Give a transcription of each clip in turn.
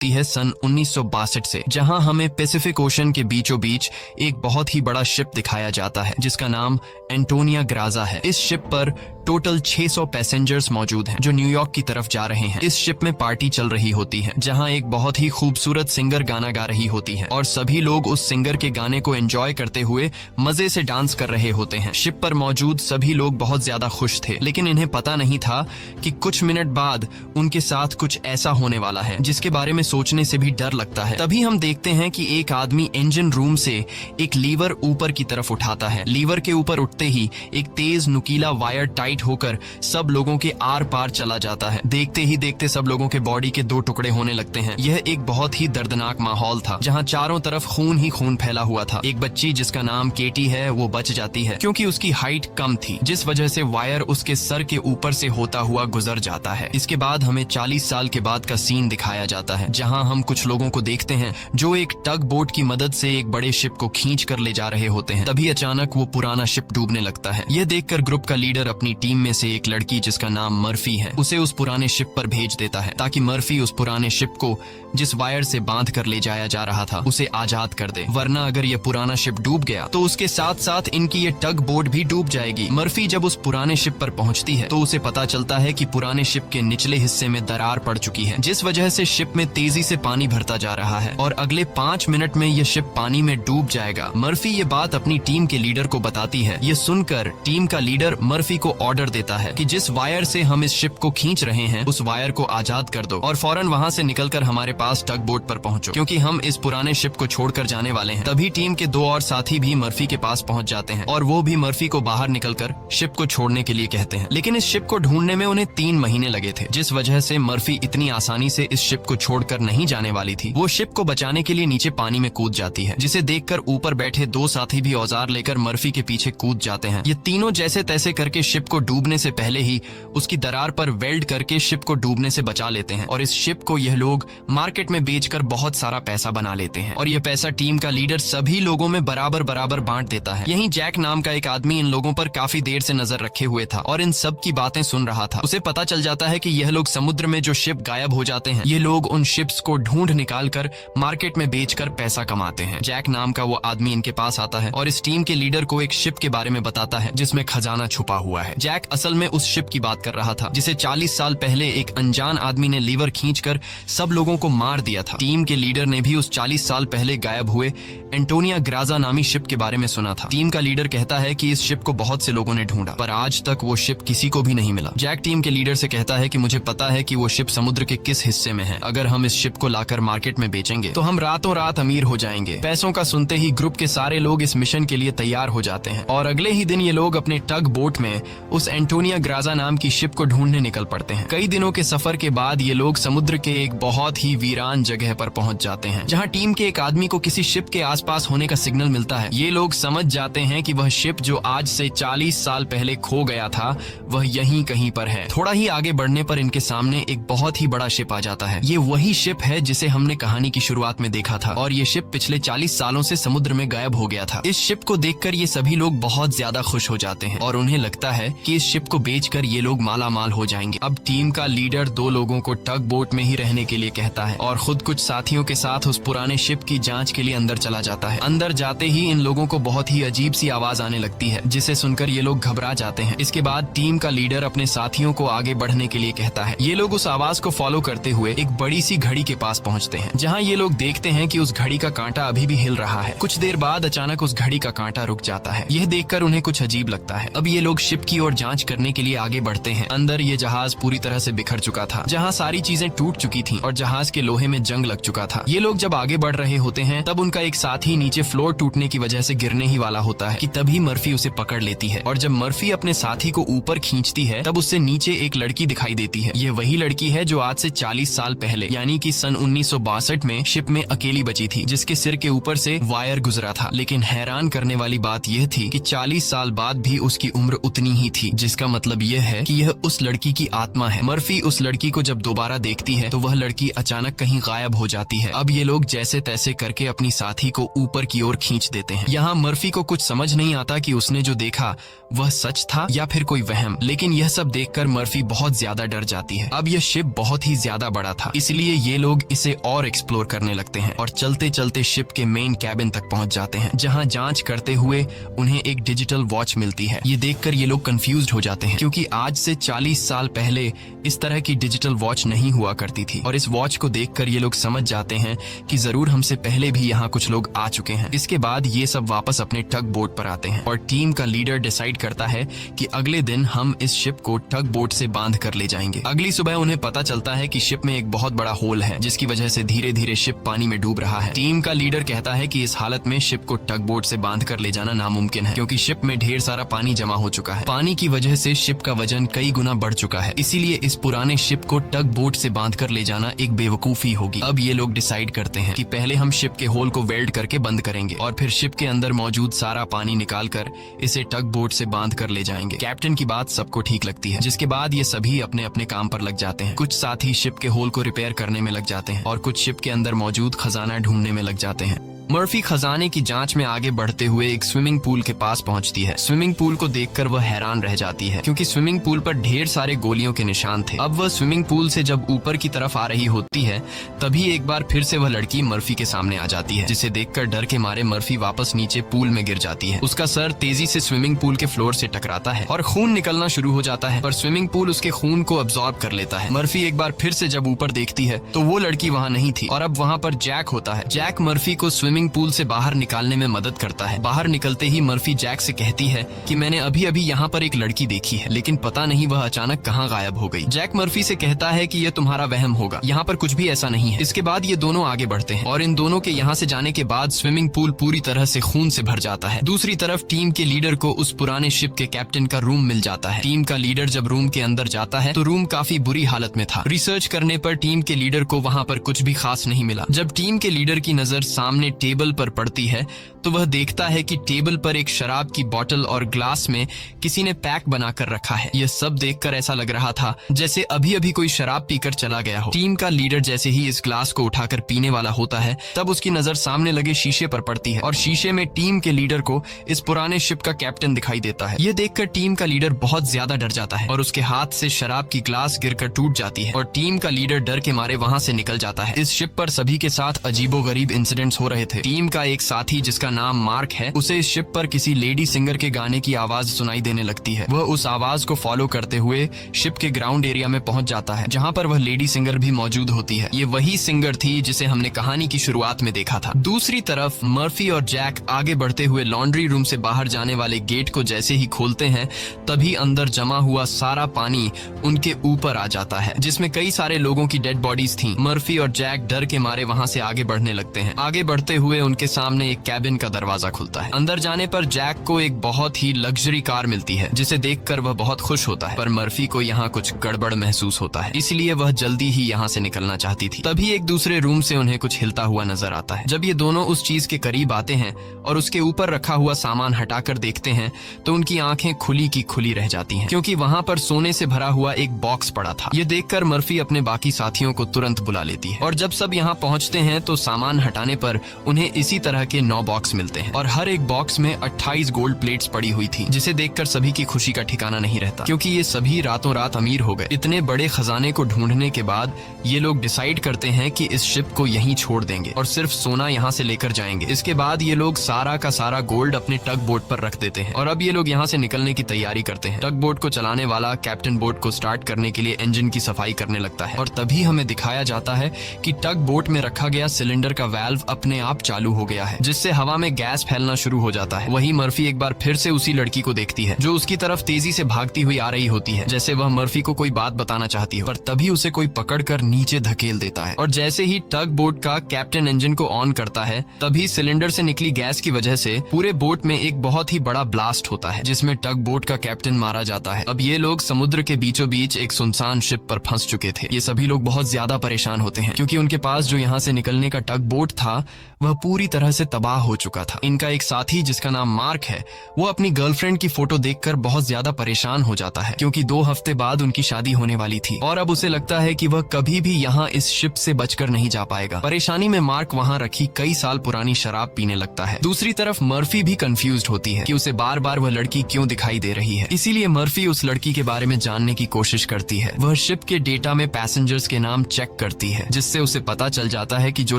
ती है सन 1962 से, जहां हमें पैसिफिक ओशन के बीचों बीच एक बहुत ही बड़ा शिप दिखाया जाता है जिसका नाम एंटोनिया ग्राजा है। इस शिप पर टोटल 600 पैसेंजर्स मौजूद हैं जो न्यूयॉर्क की तरफ जा रहे हैं। इस शिप में पार्टी चल रही होती है जहां एक बहुत ही खूबसूरत सिंगर गाना गा रही होती है और सभी लोग उस सिंगर के गाने को एंजॉय करते हुए मजे से डांस कर रहे होते हैं। शिप पर मौजूद सभी लोग बहुत ज्यादा खुश थे, लेकिन इन्हें पता नहीं था कि कुछ मिनट बाद उनके साथ कुछ ऐसा होने वाला है जिसके बारे में सोचने से भी डर लगता है। तभी हम देखते हैं कि एक आदमी इंजन रूम से एक लीवर ऊपर की तरफ उठाता है। लीवर के ऊपर उठते ही एक तेज नुकीला वायर टाइट होकर सब लोगों के आर पार चला जाता है। देखते ही देखते सब लोगों के बॉडी के 2 टुकड़े होने लगते हैं। यह एक बहुत ही दर्दनाक माहौल था जहां चारों तरफ खून ही खून फैला हुआ था। एक बच्ची जिसका नाम केटी है वो बच जाती है क्योंकि उसकी हाइट कम थी, जिस वजह से वायर उसके सर के ऊपर से होता हुआ गुजर जाता है। इसके बाद हमें 40 साल के बाद का सीन दिखाया जाता है जहां हम कुछ लोगों को देखते हैं जो एक टग बोट की मदद से एक बड़े शिप को खींच कर ले जा रहे होते हैं। तभी अचानक वो पुराना शिप डूबने लगता है। यह देखकर ग्रुप का लीडर अपनी टीम में से एक लड़की जिसका नाम मर्फी है उसे उस पुराने शिप पर भेज देता है ताकि मर्फी उस पुराने शिप को जिस वायर से बांध कर ले जाया जा रहा था उसे आजाद कर दे, वरना अगर यह पुराना शिप डूब गया तो उसके साथ साथ इनकी ये टग बोट भी डूब जाएगी। मर्फी जब उस पुराने शिप पर पहुंचती है तो उसे पता चलता है कि पुराने शिप के निचले हिस्से में दरार पड़ चुकी है, जिस वजह से शिप में तेजी से पानी भरता जा रहा है और अगले 5 मिनट में यह शिप पानी में डूब जाएगा। मर्फी ये बात अपनी टीम के लीडर को बताती है। ये सुनकर टीम का लीडर मर्फी को ऑर्डर देता है कि जिस वायर से हम इस शिप को खींच रहे हैं उस वायर को आजाद कर दो और फौरन वहां से निकलकर हमारे पास टग बोट पर पहुंचो क्योंकि हम इस पुराने शिप को छोड़कर जाने वाले हैं। तभी टीम के 2 और साथी भी मर्फी के पास पहुंच जाते हैं और वो भी मर्फी को बाहर निकलकर शिप को छोड़ने के लिए कहते हैं, लेकिन इस शिप को ढूंढने में उन्हें 3 महीने लगे थे, जिस वजह से मर्फी इतनी आसानी से इस शिप को छोड़कर नहीं जाने वाली थी। वो शिप को बचाने के लिए नीचे पानी में कूद जाती है, जिसे देखकर ऊपर बैठे 2 साथी भी औजार लेकर मर्फी के पीछे कूद जाते हैं। ये तीनों जैसे तैसे करके शिप को डूबने से पहले ही उसकी दरार पर वेल्ड करके शिप को डूबने से बचा लेते हैं और इस शिप को यह लोग मार्केट में बेचकर बहुत सारा पैसा बना लेते हैं और यह पैसा टीम का लीडर सभी लोगों में बराबर बराबर बांट देता है। यहीं जैक नाम का एक आदमी इन लोगों पर काफी देर से नजर रखे हुए था और इन सब की बातें सुन रहा था। उसे पता चल जाता है कि यह लोग समुद्र में जो शिप गायब हो जाते हैं ये लोग उन शिप्स को ढूंढ निकाल कर मार्केट में बेचकर पैसा कमाते हैं। जैक नाम का वो आदमी इनके पास आता है और इस टीम के लीडर को एक शिप के बारे में बताता है जिसमें खजाना छुपा हुआ है। जैक असल में उस शिप की बात कर रहा था जिसे 40 साल पहले एक अनजान आदमी ने लीवर खींचकर सब लोगों को मार दिया था। टीम के लीडर ने भी उस 40 साल पहले गायब हुए एंटोनिया ग्राजा नामी शिप के बारे में सुना था। टीम का लीडर कहता है कि इस शिप को बहुत से लोगों ने ढूंढा पर आज तक वो शिप किसी को भी नहीं मिला। जैक टीम के लीडर से कहता है कि मुझे पता है कि वो शिप समुद्र के किस हिस्से में है। अगर हम इस शिप को लाकर मार्केट में बेचेंगे तो हम रातों रात अमीर हो जाएंगे। पैसों का सुनते ही ग्रुप के सारे लोग इस मिशन के लिए तैयार हो जाते हैं और अगले ही दिन ये लोग अपने टग बोट में उस एंटोनिया ग्राजा नाम की शिप को ढूंढने निकल पड़ते हैं। कई दिनों के सफर के बाद ये लोग समुद्र के एक बहुत ही वीरान जगह पर पहुंच जाते हैं जहां टीम के एक आदमी को किसी शिप के आसपास होने का सिग्नल मिलता है। ये लोग समझ जाते हैं कि वह शिप जो आज से 40 साल पहले खो गया था वह यहीं कहीं पर है। थोड़ा ही आगे बढ़ने पर इनके सामने एक बहुत ही बड़ा शिप आ जाता है। ये वही शिप है जिसे हमने कहानी की शुरुआत में देखा था और ये शिप पिछले 40 सालों से समुद्र में गायब हो गया था। इस शिप को देखकर ये सभी लोग बहुत ज्यादा खुश हो जाते हैं और उन्हें लगता है कि इस शिप को बेचकर ये लोग माला माल हो जाएंगे। अब टीम का लीडर 2 लोगों को टग बोट में ही रहने के लिए कहता है और खुद कुछ साथियों के साथ उस पुराने शिप की जांच के लिए अंदर चला जाता है। अंदर जाते ही इन लोगों को बहुत ही अजीब सी आवाज आने लगती है जिसे सुनकर ये लोग घबरा जाते हैं। इसके बाद टीम का लीडर अपने साथियों को आगे बढ़ने के लिए कहता है। ये लोग उस आवाज को फॉलो करते हुए एक बड़ी सी घड़ी के पास पहुंचते हैं जहां ये लोग देखते हैं कि उस घड़ी का कांटा अभी भी हिल रहा है। कुछ देर बाद अचानक उस घड़ी का कांटा रुक जाता है। यह देखकर उन्हें कुछ अजीब लगता है। अब ये लोग शिप की ओर जांच करने के लिए आगे बढ़ते हैं। अंदर ये जहाज पूरी तरह से बिखर चुका था, जहां सारी चीजें टूट चुकी थी और जहाज के लोहे में जंग लग चुका था। ये लोग जब आगे बढ़ रहे होते हैं तब उनका एक साथी नीचे फ्लोर टूटने की वजह से गिरने ही वाला होता है कि तभी मर्फी उसे पकड़ लेती है और जब मर्फी अपने साथी को ऊपर खींचती है तब उससे नीचे एक लड़की दिखाई देती है। ये वही लड़की है जो आज से 40 साल पहले यानी कि सन 1962 में शिप में अकेली बची थी, जिसके सिर के ऊपर से वायर गुजरा था। लेकिन हैरान करने वाली बात यह थी कि 40 साल बाद भी उसकी उम्र उतनी ही थी। थी, जिसका मतलब यह है कि यह उस लड़की की आत्मा है। मर्फी उस लड़की को जब दोबारा देखती है तो वह लड़की अचानक कहीं गायब हो जाती है। अब ये लोग जैसे तैसे करके अपनी साथी को ऊपर की ओर खींच देते हैं। यहाँ मर्फी को कुछ समझ नहीं आता कि उसने जो देखा वह सच था या फिर कोई वहम, लेकिन यह सब देखकर मर्फी बहुत ज्यादा डर जाती है। अब यह शिप बहुत ही ज्यादा बड़ा था, इसलिए ये लोग इसे और एक्सप्लोर करने लगते हैं और चलते चलते शिप के मेन कैबिन तक पहुंच जाते हैं, जहां जांच करते हुए उन्हें एक डिजिटल वॉच मिलती है। ये देखकर ये लोग कंफ्यूज्ड हो जाते हैं, क्योंकि आज से 40 साल पहले इस तरह की डिजिटल वॉच नहीं हुआ करती थी। और इस वॉच को देखकर ये लोग समझ जाते हैं कि जरूर हमसे पहले भी यहाँ कुछ लोग आ चुके हैं। इसके बाद ये सब वापस अपने टग बोट पर आते हैं और टीम का लीडर डिसाइड करता है कि अगले दिन हम इस शिप को टग बोट से बांध कर ले जाएंगे। अगली सुबह उन्हें पता चलता है कि शिप में एक बहुत बड़ा होल है, जिसकी वजह से धीरे धीरे शिप पानी में डूब रहा है। टीम का लीडर कहता है कि इस हालत में शिप को टग बोट से बांध कर ले जाना नामुमकिन है, क्योंकि शिप में ढेर सारा पानी जमा हो चुका है। पानी की वजह से शिप का वजन कई गुना बढ़ चुका है, इसीलिए इस पुराने शिप को टग बोट से बांध कर ले जाना एक बेवकूफी होगी। अब ये लोग डिसाइड करते हैं कि पहले हम शिप के होल को वेल्ड करके बंद करेंगे और फिर शिप के अंदर मौजूद सारा पानी निकालकर इसे टग बोट से बांध कर ले जाएंगे। कैप्टन की बात सबको ठीक लगती है, जिसके बाद ये सभी अपने अपने काम पर लग जाते हैं। कुछ साथी शिप के होल को रिपेयर करने में लग जाते हैं और कुछ शिप के अंदर मौजूद खजाना ढूंढने में लग जाते हैं। मर्फी खजाने की जांच में आगे बढ़ते हुए एक स्विमिंग पूल के पास पहुंचती है। स्विमिंग पूल को देखकर वह हैरान रह जाती है, क्योंकि स्विमिंग पूल पर ढेर सारे गोलियों के निशान थे। अब वह स्विमिंग पूल से जब ऊपर की तरफ आ रही होती है, तभी एक बार फिर से वह लड़की मर्फी के सामने आ जाती है, जिसे देखकर डर के मारे मर्फी वापस नीचे पूल में गिर जाती है। उसका सर तेजी से स्विमिंग पूल के फ्लोर से टकराता है और खून निकलना शुरू हो जाता है, पर स्विमिंग पूल उसके खून को अब्सॉर्ब कर लेता है। मर्फी एक बार फिर से जब ऊपर देखती है तो वो लड़की वहाँ नहीं थी और अब वहाँ पर जैक होता है। जैक मर्फी को स्विमिंग पूल से बाहर निकालने में मदद करता है। बाहर निकलते ही मर्फी जैक से कहती है कि मैंने अभी अभी यहाँ पर एक लड़की देखी है, लेकिन पता नहीं वह अचानक कहाँ गायब हो गई। जैक मर्फी से कहता है कि यह तुम्हारा वहम होगा, यहाँ पर कुछ भी ऐसा नहीं है। इसके बाद ये दोनों आगे बढ़ते हैं और इन दोनों के यहाँ से जाने के बाद स्विमिंग पूल पूरी तरह से खून से भर जाता है। दूसरी तरफ टीम के लीडर को उस पुराने शिप के कैप्टन का रूम मिल जाता है। टीम का लीडर जब रूम के अंदर जाता है तो रूम काफी बुरी हालत में था। रिसर्च करने पर टीम के लीडर को वहाँ पर कुछ भी खास नहीं मिला। जब टीम के लीडर की नजर सामने टेबल पर पड़ती है तो वह देखता है कि टेबल पर एक शराब की बोतल और ग्लास में किसी ने पैक बनाकर रखा है। यह सब देखकर ऐसा लग रहा था जैसे अभी अभी कोई शराब पीकर चला गया हो। टीम का लीडर जैसे ही इस ग्लास को उठाकर पीने वाला होता है, तब उसकी नजर सामने लगे शीशे पर पड़ती है और शीशे में टीम के लीडर को इस पुराने शिप का कैप्टन दिखाई देता है। यह देखकर टीम का लीडर बहुत ज्यादा डर जाता है और उसके हाथ से शराब की ग्लास गिरकर टूट जाती है और टीम का लीडर डर के मारे वहाँ से निकल जाता है। इस शिप पर सभी के साथ अजीबोगरीब इंसिडेंट्स हो रहे थे। टीम का एक साथी जिसका नाम मार्क है, उसे इस शिप पर किसी लेडी सिंगर के गाने की आवाज सुनाई देने लगती है। वह उस आवाज को फॉलो करते हुए शिप के ग्राउंड एरिया में पहुंच जाता है, जहां पर वह लेडी सिंगर भी मौजूद होती है। ये वही सिंगर थी जिसे हमने कहानी की शुरुआत में देखा था। दूसरी तरफ मर्फी और जैक आगे बढ़ते हुए लॉन्ड्री रूम से बाहर जाने वाले गेट को जैसे ही खोलते हैं, तभी अंदर जमा हुआ सारा पानी उनके ऊपर आ जाता है, जिसमें कई सारे लोगों की डेड बॉडीज थी। मर्फी और जैक डर के मारे वहां से आगे बढ़ने लगते हैं। आगे बढ़ते हुए उनके सामने एक कैबिन का दरवाजा खुलता है। अंदर जाने पर जैक को एक बहुत ही लग्जरी कार मिलती है, जिसे देखकर वह बहुत खुश होता है, पर मर्फी को यहाँ कुछ गड़बड़ महसूस होता है, इसलिए वह जल्दी ही यहाँ से निकलना चाहती थी। तभी एक दूसरे रूम से उन्हें कुछ हिलता हुआ नजर आता है। जब ये दोनों उस चीज के करीब आते हैं और उसके ऊपर रखा हुआ सामान हटाकर देखते हैं तो उनकी आंखें खुली की खुली रह जाती हैं, क्योंकि वहाँ पर सोने से भरा हुआ एक बॉक्स पड़ा था। ये देखकर मर्फी अपने बाकी साथियों को तुरंत बुला लेती है और जब सब यहाँ पहुँचते हैं तो सामान हटाने पर उन्हें इसी तरह के 9 बॉक्स मिलते हैं और हर एक बॉक्स में 28 गोल्ड प्लेट्स पड़ी हुई थी, जिसे देखकर सभी की खुशी का ठिकाना नहीं रहता, क्योंकि ये सभी रातों रात अमीर हो गए। इतने बड़े खजाने को ढूंढने के बाद ये लोग डिसाइड करते हैं कि इस शिप को यहीं छोड़ देंगे और सिर्फ सोना यहाँ से लेकर जाएंगे। इसके बाद ये लोग सारा का सारा गोल्ड अपने टग बोट पर रख देते हैं और अब ये लोग यहाँ से निकलने की तैयारी करते हैं। टग बोट को चलाने वाला कैप्टन बोट को स्टार्ट करने के लिए इंजन की सफाई करने लगता है और तभी हमें दिखाया जाता है कि टग बोट में रखा गया सिलेंडर का वाल्व अपने आप चालू हो गया है, जिससे हवा में गैस फैलना शुरू हो जाता है। वहीं मर्फी एक बार फिर से उसी लड़की को देखती है जो उसकी तरफ तेजी से भागती हुई आ रही होती है, जैसे वह मर्फी को कोई बात बताना चाहती है, पर तभी उसे कोई पकड़कर नीचे धकेल देता है और जैसे ही टग बोट का कैप्टन इंजन को ऑन करता है, तभी सिलेंडर से निकली गैस की वजह से पूरे बोट में एक बहुत ही बड़ा ब्लास्ट होता है, जिसमें टग बोट का कैप्टन मारा जाता है। अब ये लोग समुद्र के बीचों बीच एक सुनसान शिप पर फंस चुके थे। ये सभी लोग बहुत ज्यादा परेशान होते हैं, क्योंकि उनके पास जो यहाँ से निकलने का टग बोट था वह वह पूरी तरह से तबाह हो चुका था। इनका एक साथी जिसका नाम मार्क है, वो अपनी गर्लफ्रेंड की फोटो देखकर बहुत ज्यादा परेशान हो जाता है, क्योंकि 2 हफ्ते बाद उनकी शादी होने वाली थी और अब उसे लगता है कि वह कभी भी यहाँ इस शिप से बचकर नहीं जा पाएगा। परेशानी में मार्क वहाँ रखी कई साल पुरानी शराब पीने लगता है। दूसरी तरफ मर्फी भी कंफ्यूज्ड होती है कि उसे बार बार वह लड़की क्यों दिखाई दे रही है। इसीलिए मर्फी उस लड़की के बारे में जानने की कोशिश करती है। वह शिप के डेटा में पैसेंजर्स के नाम चेक करती है, जिससे उसे पता चल जाता है कि जो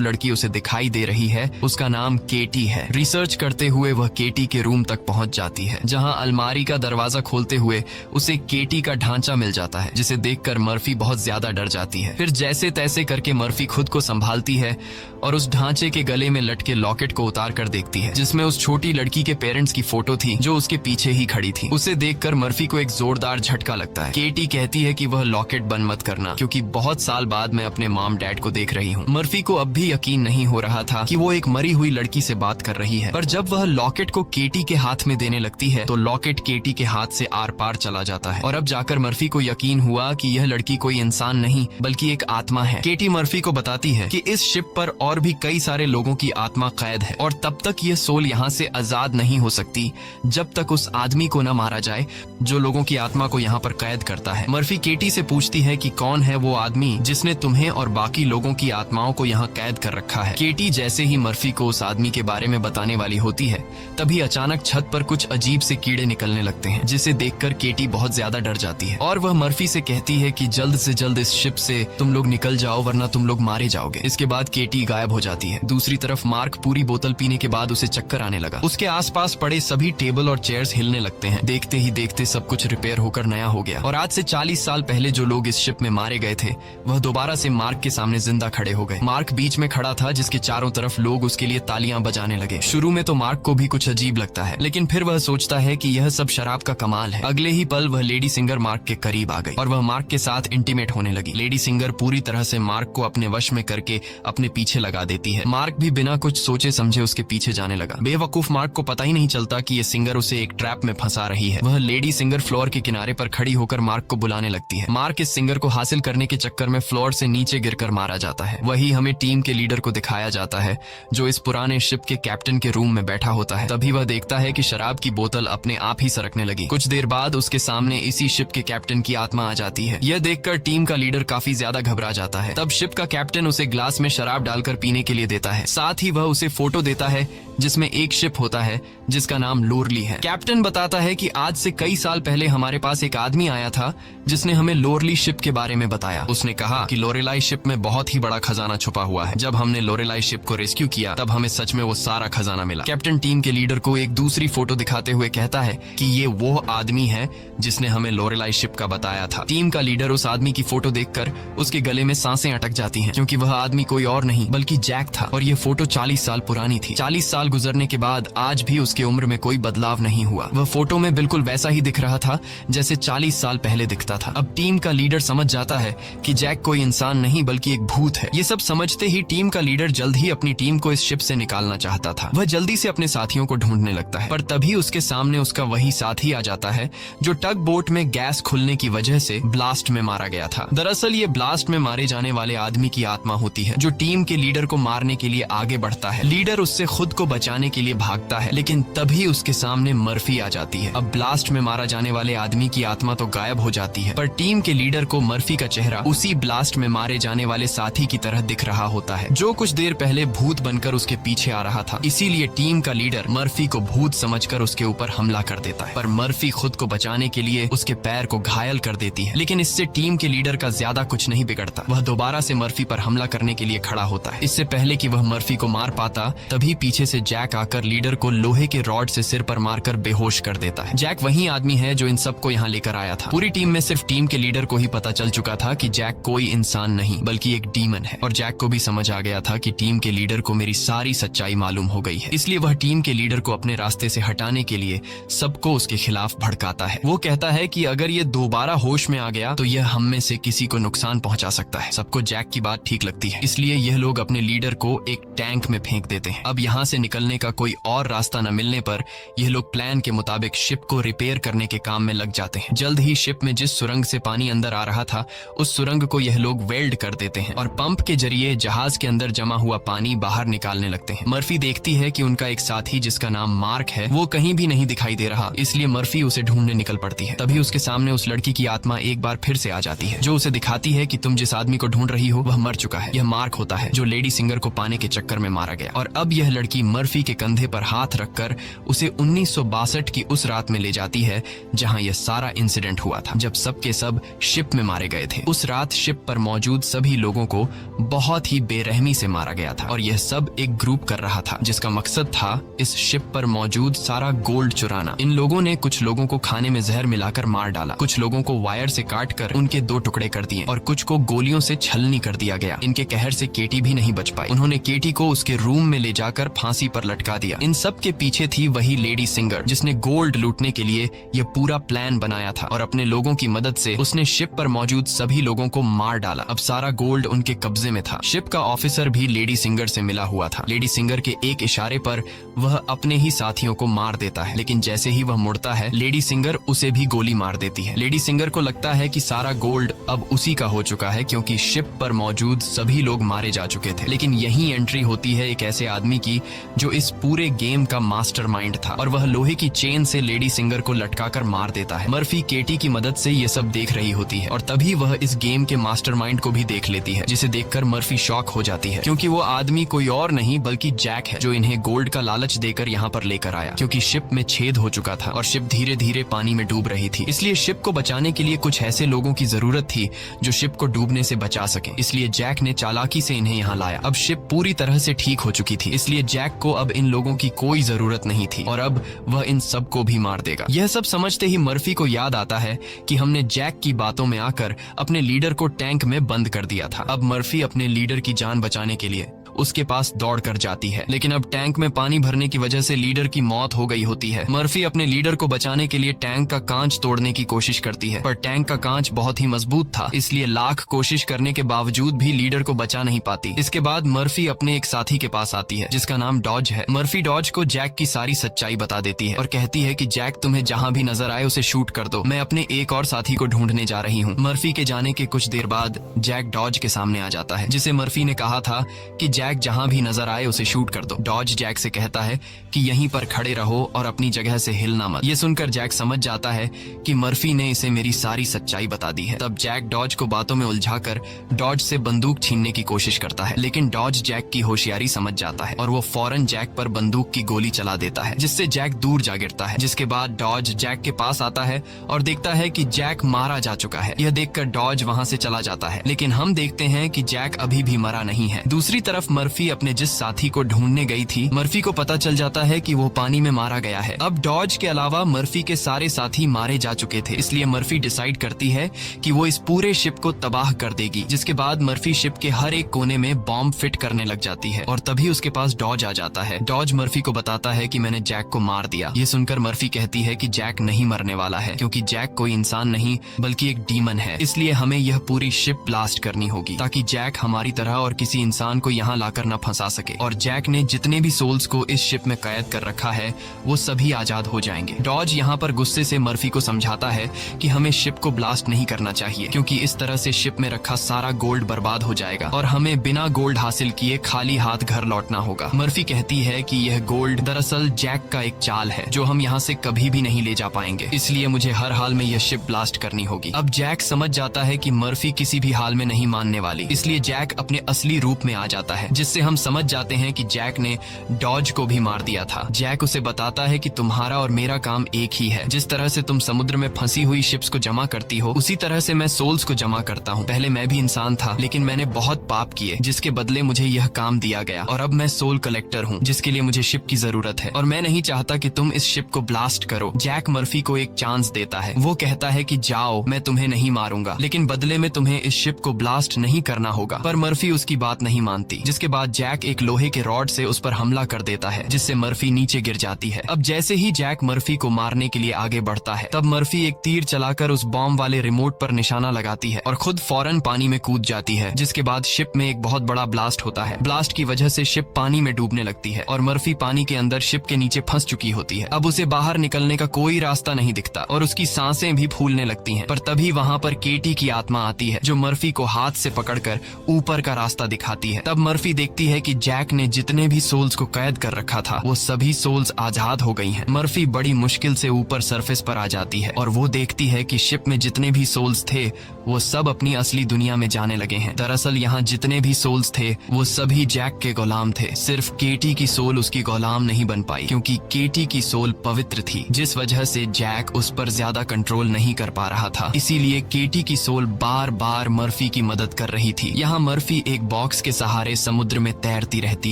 लड़की उसे दिखाई दे रही है उसका नाम केटी है। रिसर्च करते हुए वह केटी के रूम तक पहुंच जाती है, जहां अलमारी का दरवाजा खोलते हुए उसे केटी का ढांचा मिल जाता है, जिसे देखकर मर्फी बहुत ज्यादा डर जाती है। फिर जैसे तैसे करके मर्फी खुद को संभालती है और उस ढांचे के गले में लटके लॉकेट को उतार कर देखती है, जिसमें उस छोटी लड़की के पेरेंट्स की फोटो थी जो उसके पीछे ही खड़ी थी। उसे देखकर मर्फी को एक जोरदार झटका लगता है। केटी कहती है कि वह लॉकेट बंद मत करना, क्योंकि बहुत साल बाद मैं अपने मॉम डैड को देख रही हूँ। मर्फी को अब भी यकीन नहीं हो रहा था कि वो एक मरी हुई लड़की से बात कर रही है, पर जब वह लॉकेट को केटी के हाथ में देने लगती है तो लॉकेट केटी के हाथ से आर पार चला जाता है और अब जाकर मर्फी को यकीन हुआ कि यह लड़की कोई इंसान नहीं बल्कि एक आत्मा है। केटी मर्फी को बताती है कि इस शिप पर और भी कई सारे लोगों की आत्मा कैद है और तब तक यह सोल यहाँ से आजाद नहीं हो सकती जब तक उस आदमी को न मारा जाए जो लोगों की आत्मा को यहाँ पर कैद करता है। मर्फी केटी से पूछती है कि कौन है वो आदमी जिसने तुम्हें और बाकी लोगों की आत्माओं को यहाँ कैद कर रखा है। केटी जैसे ही मर्फी को उस आदमी के बारे में बताने वाली होती है, तभी अचानक छत पर कुछ अजीब से कीड़े निकलने लगते हैं, जिसे देखकर केटी बहुत ज्यादा डर जाती है और वह मर्फी से कहती है कि जल्द से जल्द इस शिप से तुम लोग निकल जाओ वरना तुम लोग मारे जाओगे। इसके बाद केटी गायब हो जाती है। दूसरी तरफ मार्क पूरी बोतल पीने के बाद उसे चक्कर आने लगा। उसके आसपास पड़े सभी टेबल और चेयर्स हिलने लगते हैं। देखते ही देखते सब कुछ रिपेयर होकर नया हो गया और आज से 40 साल पहले जो लोग इस शिप में मारे गए थे वह दोबारा से मार्क के सामने जिंदा खड़े हो गए। मार्क बीच में खड़ा था, जिसके चारों तरफ लोग उसके लिए तालियां बजाने लगे। शुरू में तो मार्क को भी कुछ अजीब लगता है, लेकिन फिर वह सोचता है कि यह सब शराब का कमाल है। अगले ही पल वह लेडी सिंगर मार्क के करीब आ गई और वह मार्क के साथ इंटीमेट होने लगी। लेडी सिंगर पूरी तरह से मार्क को अपने वश में करके अपने पीछे लगा देती है। मार्क भी बिना कुछ सोचे समझे उसके पीछे जाने लगा। बेवकूफ मार्क को पता ही नहीं चलता कि ये सिंगर उसे एक ट्रैप में फंसा रही है। वह लेडी सिंगर फ्लोर के किनारे पर खड़ी होकर मार्क को बुलाने लगती है। मार्क इस सिंगर को हासिल करने के चक्कर में फ्लोर से नीचे गिरकर मारा जाता है। वही हमें टीम के लीडर को दिखाया जाता है, जो इस पुराने शिप के कैप्टन के रूम में बैठा होता है। तभी वह देखता है कि शराब की बोतल अपने आप ही सरकने लगी। कुछ देर बाद उसके सामने इसी शिप के कैप्टन की आत्मा आ जाती है। यह देखकर टीम का लीडर काफी ज्यादा घबरा जाता है। तब शिप का कैप्टन उसे ग्लास में शराब डालकर पीने के लिए देता है। साथ ही वह उसे फोटो देता है जिसमें एक शिप होता है जिसका नाम लोरली है। कैप्टन बताता है कि आज से कई साल पहले हमारे पास एक आदमी आया था जिसने हमें लोरली शिप के बारे में बताया। उसने कहा कि लोरेलाई शिप में बहुत ही बड़ा खजाना छुपा हुआ है। जब हमने लोरेलाई शिप को रेस्क्यू किया तब हमें सच में वो सारा खजाना मिला। कैप्टन टीम के लीडर को एक दूसरी फोटो दिखाते हुए कहता है कि ये वो आदमी है जिसने हमें लोरेलाई शिप का बताया था। टीम का लीडर उस आदमी की फोटो देखकर उसके गले में सांसें अटक जाती हैं, क्योंकि वह आदमी कोई और नहीं बल्कि जैक था और ये फोटो 40 साल पुरानी थी। 40 साल गुजरने के बाद आज भी उसके उम्र में कोई बदलाव नहीं हुआ। वह फोटो में बिल्कुल वैसा ही दिख रहा था जैसे 40 साल पहले दिखता था। अब टीम का लीडर समझ जाता है कि जैक कोई इंसान नहीं बल्कि एक भूत है। ये सब समझते ही टीम का लीडर जल्द ही अपनी टीम को इस शिप से निकालना चाहता था। वह जल्दी से अपने साथियों को ढूंढने लगता है, पर तभी उसके सामने उसका वही साथी आ जाता है जो टग बोट में गैस खुलने की वजह से ब्लास्ट में मारा गया था। दरअसल ये ब्लास्ट में मारे जाने वाले आदमी की आत्मा होती है जो टीम के लीडर को मारने के लिए आगे बढ़ता है। लीडर उससे खुद को बचाने के लिए भागता है, लेकिन तभी उसके सामने मर्फी आ जाती है। अब ब्लास्ट में मारा जाने वाले आदमी की आत्मा तो गायब हो जाती है, पर टीम के लीडर को मर्फी का चेहरा उसी ब्लास्ट में मारे जाने वाले साथी की तरह दिख रहा होता है, जो कुछ देर पहले भूत बनकर उसके पीछे आ रहा था। इसीलिए टीम का लीडर मर्फी को भूत समझकर उसके ऊपर हमला कर देता है, पर मर्फी खुद को बचाने के लिए उसके पैर को घायल कर देती है। लेकिन इससे टीम के लीडर का ज्यादा कुछ नहीं बिगड़ता। वह दोबारा से मर्फी पर हमला करने के लिए खड़ा होता है। इससे पहले कि वह मर्फी को मार पाता, तभी पीछे से जैक आकर लीडर को लोहे के रॉड से सिर पर मारकर बेहोश कर देता है। जैक वही आदमी है जो इन सबको यहाँ लेकर आया था। पूरी टीम में सिर्फ टीम के लीडर को ही पता चल चुका था कि जैक कोई इंसान नहीं बल्कि एक डीमन है, और जैक को भी समझ आ गया था कि टीम के लीडर को मेरी सारी सच्चाई मालूम हो गई है। इसलिए वह टीम के लीडर को अपने रास्ते से हटाने के लिए सबको उसके खिलाफ भड़काता है। वो कहता है कि अगर ये दोबारा होश में आ गया तो यह हम में से किसी को नुकसान पहुंचा सकता है। सबको जैक की बात ठीक लगती है, इसलिए यह लोग अपने लीडर को एक टैंक में फेंक देते हैं। अब यहाँ से निकलने का कोई और रास्ता न मिलने पर यह लोग प्लान के मुताबिक शिप को रिपेयर करने के काम में लग जाते हैं। जल्द ही शिप में जिस सुरंग से पानी अंदर आ रहा था उस सुरंग को यह लोग वेल्ड कर देते हैं और पंप के जरिए जहाज के अंदर जमा हुआ पानी बाहर बाहर निकालने लगते हैं। मर्फी देखती है कि उनका एक साथी जिसका नाम मार्क है वो कहीं भी नहीं दिखाई दे रहा, इसलिए मर्फी उसे ढूंढने निकल पड़ती है। तभी उसके सामने उस लड़की की आत्मा एक बार फिर से आ जाती है, जो उसे दिखाती है कि तुम जिस आदमी को ढूंढ रही हो वह मर चुका है। यह मार्क होता है जो लेडी सिंगर को पाने के चक्कर में मारा गया। और अब यह लड़की मर्फी के कंधे पर हाथ रखकर उसे 1962 की उस रात में ले जाती है जहां यह सारा इंसिडेंट हुआ था, जब सबके सब शिप में मारे गए थे। उस रात शिप पर मौजूद सभी लोगों को बहुत ही बेरहमी से मारा गया था और यह सब एक ग्रुप कर रहा था जिसका मकसद था इस शिप पर मौजूद सारा गोल्ड चुराना। इन लोगों ने कुछ लोगों को खाने में जहर मिलाकर मार डाला, कुछ लोगों को वायर से काटकर उनके 2 टुकड़े कर दिए और कुछ को गोलियों से छलनी कर दिया गया। इनके कहर से केटी भी नहीं बच पाई। उन्होंने केटी को उसके रूम में ले जाकर फांसी पर लटका दिया। इन सब के पीछे थी वही लेडी सिंगर जिसने गोल्ड लूटने के लिए यह पूरा प्लान बनाया था और अपने लोगों की मदद से उसने शिप पर मौजूद सभी लोगों को मार डाला। अब सारा गोल्ड उनके कब्जे में था। शिप का ऑफिसर भी लेडी सिंगर से मिला हुआ था। लेडी सिंगर के एक इशारे पर वह अपने ही साथियों को मार देता है, लेकिन जैसे ही वह मुड़ता है लेडी सिंगर उसे भी गोली मार देती है। लेडी सिंगर को लगता है कि सारा गोल्ड अब उसी का हो चुका है क्योंकि शिप पर मौजूद सभी लोग मारे जा चुके थे। लेकिन यही एंट्री होती है एक ऐसे आदमी की जो इस पूरे गेम का मास्टरमाइंड था और वह लोहे की चेन से लेडी सिंगर को लटकाकर मार देता है। मर्फी केटी की मदद से ये सब देख रही होती है और तभी वह इस गेम के मास्टरमाइंड को भी देख लेती है, जिसे देखकर मर्फी शॉक हो जाती है क्योंकि वो आदमी कोई और नहीं बल्कि जैक है जो इन्हें गोल्ड का लालच देकर यहाँ पर लेकर आया, क्योंकि शिप में छेद हो चुका था और शिप धीरे धीरे पानी में डूब रही थी। इसलिए शिप को बचाने के लिए कुछ ऐसे लोगों की जरूरत थी जो शिप को डूबने से बचा सके, इसलिए जैक ने चालाकी से इन्हें यहाँ लाया। अब शिप पूरी तरह से ठीक हो चुकी थी, इसलिए जैक को अब इन लोगों की कोई जरूरत नहीं थी और अब वह इन सबको भी मार देगा। यह सब समझते ही मर्फी को याद आता है कि हमने जैक की बातों में आकर अपने लीडर को टैंक में बंद कर दिया था। अब मर्फी अपने लीडर की जान बचाने के लिए उसके पास दौड़ कर जाती है, लेकिन अब टैंक में पानी भरने की वजह से लीडर की मौत हो गई होती है। मर्फी अपने लीडर को बचाने के लिए टैंक का कांच तोड़ने की कोशिश करती है, पर टैंक का कांच बहुत ही मजबूत था, इसलिए लाख कोशिश करने के बावजूद भी लीडर को बचा नहीं पाती। इसके बाद मर्फी अपने एक साथी के पास आती है जिसका नाम डॉज है। मर्फी डॉज को जैक की सारी सच्चाई बता देती है और कहती है कि जैक तुम्हें जहाँ भी नजर आए उसे शूट कर दो, मैं अपने एक और साथी को ढूंढने जा रही हूँ। मर्फी के जाने के कुछ देर बाद जैक डॉज के सामने आ जाता है, जिसे मर्फी ने कहा था कि जैक जहाँ भी नजर आए उसे शूट कर दो। डॉज जैक से कहता है कि यहीं पर खड़े रहो और अपनी जगह से हिलना मत। ये सुनकर जैक समझ जाता है कि मर्फी ने इसे मेरी सारी सच्चाई बता दी है। तब जैक डॉज को बातों में उलझाकर डॉज से बंदूक छीनने की कोशिश करता है, लेकिन डॉज जैक की होशियारी समझ जाता है और वो फौरन जैक पर बंदूक की गोली चला देता है, जिससे जैक दूर जा गिरता है। जिसके बाद डॉज जैक के पास आता है और देखता है कि जैक मारा जा चुका है। यह देखकर डॉज वहाँ से चला जाता है, लेकिन हम देखते हैं कि जैक अभी भी मरा नहीं है। दूसरी तरफ मर्फी अपने जिस साथी को ढूंढने गई थी, मर्फी को पता चल जाता है कि वो पानी में मारा गया है। अब डॉज के अलावा मर्फी के सारे साथी मारे जा चुके थे, इसलिए मर्फी डिसाइड करती है कि वो इस पूरे शिप को तबाह कर देगी। जिसके बाद मर्फी शिप के हर एक कोने में बॉम्ब फिट करने लग जाती है और तभी उसके पास डॉज आ जाता है। डॉज मर्फी को बताता है कि मैंने जैक को मार दिया। ये सुनकर मर्फी कहती है कि जैक नहीं मरने वाला है, क्योंकि जैक कोई इंसान नहीं बल्कि एक डीमन है, इसलिए हमें यह पूरी शिप ब्लास्ट करनी होगी ताकि जैक हमारी तरह और किसी इंसान को यहाँ लाकर न फंसा सके। और जैक ने जितने भी सोल्स को इस शिप में कैद कर रखा है वो सभी आजाद हो जाएंगे। डॉज यहाँ पर गुस्से से मर्फी को समझाता है कि हमें शिप को ब्लास्ट नहीं करना चाहिए, क्योंकि इस तरह से शिप में रखा सारा गोल्ड बर्बाद हो जाएगा और हमें बिना गोल्ड हासिल किए खाली हाथ घर लौटना होगा। मर्फी कहती है कि यह गोल्ड दरअसल जैक का एक चाल है जो हम यहाँ से कभी भी नहीं ले जा पाएंगे, इसलिए मुझे हर हाल में यह शिप ब्लास्ट करनी होगी। अब जैक समझ जाता है कि मर्फी किसी भी हाल में नहीं मानने वाली, इसलिए जैक अपने असली रूप में आ जाता है, जिससे हम समझ जाते हैं कि जैक ने डॉज को भी मार दिया था। जैक उसे बताता है कि तुम्हारा और मेरा काम एक ही है, जिस तरह से तुम समुद्र में फंसी हुई शिप्स को जमा करती हो उसी तरह से मैं सोल्स को जमा करता हूँ। पहले मैं भी इंसान था, लेकिन मैंने बहुत पाप किए जिसके बदले मुझे यह काम दिया गया और अब मैं सोल कलेक्टर हूँ, जिसके लिए मुझे शिप की जरूरत है और मैं नहीं चाहता कि तुम इस शिप को ब्लास्ट करो। जैक मर्फी को एक चांस देता है। वो कहता है कि जाओ, मैं तुम्हें नहीं मारूंगा, लेकिन बदले में तुम्हें इस शिप को ब्लास्ट नहीं करना होगा। पर मर्फी उसकी बात नहीं मानती, जिसके बाद जैक एक लोहे के रॉड से उस पर हमला कर देता है, जिससे मर्फी नीचे गिर जाती है। अब जैसे ही जैक मर्फी को मारने के लिए आगे बढ़ता है, तब मर्फी एक तीर चलाकर उस बॉम्ब वाले रिमोट पर निशाना लगाती है और खुद फौरन पानी में कूद जाती है। जिसके बाद शिप में एक बहुत बड़ा ब्लास्ट होता है। ब्लास्ट की वजह से शिप पानी में डूबने लगती है और मर्फी पानी के अंदर शिप के नीचे फंस चुकी होती है। अब उसे बाहर निकलने का कोई रास्ता नहीं दिखता और उसकी सांसें भी फूलने लगती हैं। पर तभी वहाँ पर केटी की आत्मा आती है, जो मर्फी को हाथ से पकड़कर ऊपर का रास्ता दिखाती है। तब मर्फी मर्फी देखती है कि जैक ने जितने भी सोल्स को कैद कर रखा था वो सभी सोल्स आजाद हो गई हैं। मर्फी बड़ी मुश्किल से ऊपर सरफेस पर आ जाती है और वो देखती है कि शिप में जितने भी सोल्स थे वो सब अपनी असली दुनिया में जाने लगे हैं। दरअसल यहाँ जितने भी सोल्स थे वो सभी जैक के गुलाम थे। सिर्फ केटी की सोल उसकी गुलाम नहीं बन पाई क्योंकि केटी की सोल पवित्र थी, जिस वजह से जैक उस पर ज्यादा कंट्रोल नहीं कर पा रहा था। इसीलिए केटी की सोल बार बार मर्फी की मदद कर रही थी। यहाँ मर्फी एक बॉक्स के सहारे समुद्र में तैरती रहती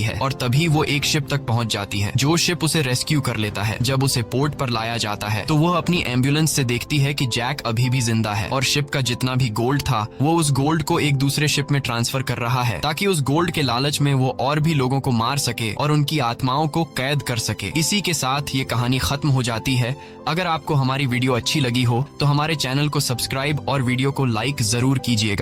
है और तभी वो एक शिप तक पहुंच जाती है जो शिप उसे रेस्क्यू कर लेता है। जब उसे पोर्ट पर लाया जाता है तो वो अपनी एम्बुलेंस से देखती है कि जैक अभी भी जिंदा है और शिप का जितना भी गोल्ड था वो उस गोल्ड को एक दूसरे शिप में ट्रांसफर कर रहा है ताकि उस गोल्ड के लालच में वो और भी लोगों को मार सके और उनकी आत्माओं को कैद कर सके। इसी के साथ ये कहानी खत्म हो जाती है। अगर आपको हमारी वीडियो अच्छी लगी हो तो हमारे चैनल को सब्सक्राइब और वीडियो को लाइक जरूर कीजिएगा।